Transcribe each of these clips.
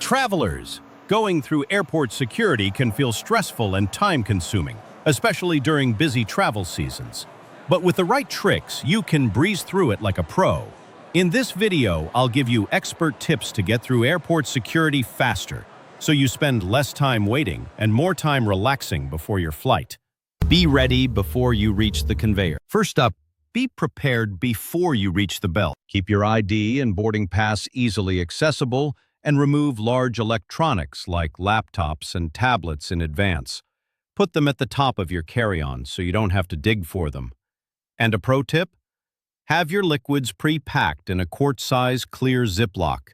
Travelers, going through airport security can feel stressful and time-consuming, especially during busy travel seasons. But with the right tricks, you can breeze through it like a pro. In this video, I'll give you expert tips to get through airport security faster, so you spend less time waiting and more time relaxing before your flight. Be ready before you reach the conveyor. First up, be prepared before you reach the belt. Keep your ID and boarding pass easily accessible and remove large electronics like laptops and tablets in advance. Put them at the top of your carry-on so you don't have to dig for them. And a pro tip? Have your liquids pre-packed in a quart-size clear Ziploc.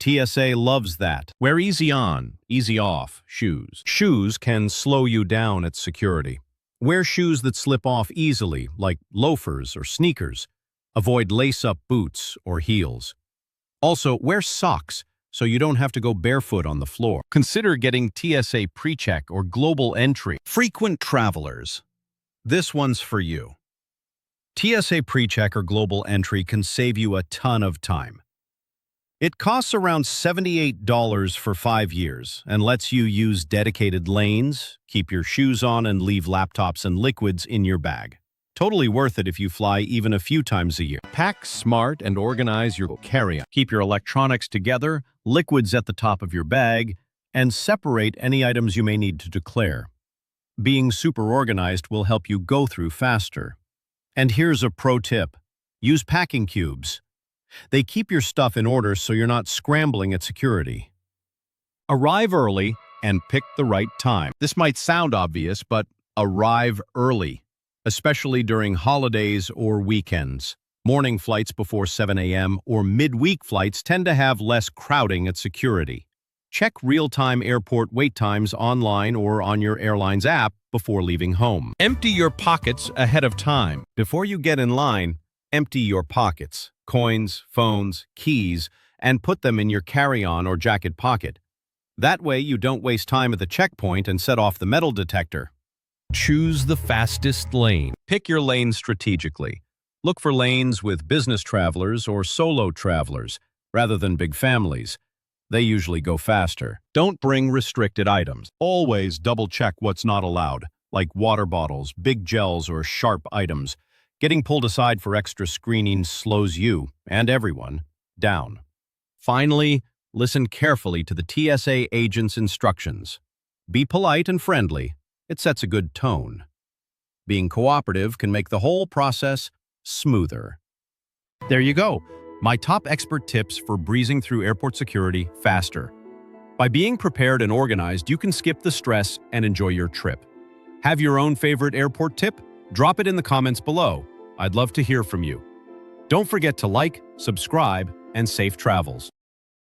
TSA loves that. Wear easy on, easy off shoes. Shoes can slow you down at security. Wear shoes that slip off easily, like loafers or sneakers. Avoid lace-up boots or heels. Also, wear socks so you don't have to go barefoot on the floor. Consider getting TSA PreCheck or Global Entry. Frequent travelers. This one's for you. TSA PreCheck or Global Entry can save you a ton of time. It costs around $78 for 5 years and lets you use dedicated lanes, keep your shoes on, and leave laptops and liquids in your bag. Totally worth it if you fly even a few times a year. Pack smart and organize your carry-on. Keep your electronics together, liquids at the top of your bag, and separate any items you may need to declare. Being super organized will help you go through faster. And here's a pro tip. Use packing cubes. They keep your stuff in order so you're not scrambling at security. Arrive early and pick the right time. This might sound obvious, but arrive early, especially during holidays or weekends. Morning flights before 7 a.m. or midweek flights tend to have less crowding at security. Check real-time airport wait times online or on your airline's app before leaving home. Empty your pockets ahead of time. Before you get in line, empty your pockets, coins, phones, keys, and put them in your carry-on or jacket pocket. That way you don't waste time at the checkpoint and set off the metal detector. Choose the fastest lane. Pick your lane strategically. Look for lanes with business travelers or solo travelers, rather than big families. They usually go faster. Don't bring restricted items. Always double-check what's not allowed, like water bottles, big gels, or sharp items. Getting pulled aside for extra screening slows you, and everyone, down. Finally, listen carefully to the TSA agent's instructions. Be polite and friendly. It sets a good tone. Being cooperative can make the whole process smoother. There you go. My top expert tips for breezing through airport security faster. By being prepared and organized, you can skip the stress and enjoy your trip. Have your own favorite airport tip? Drop it in the comments below. I'd love to hear from you. Don't forget to like, subscribe, and safe travels.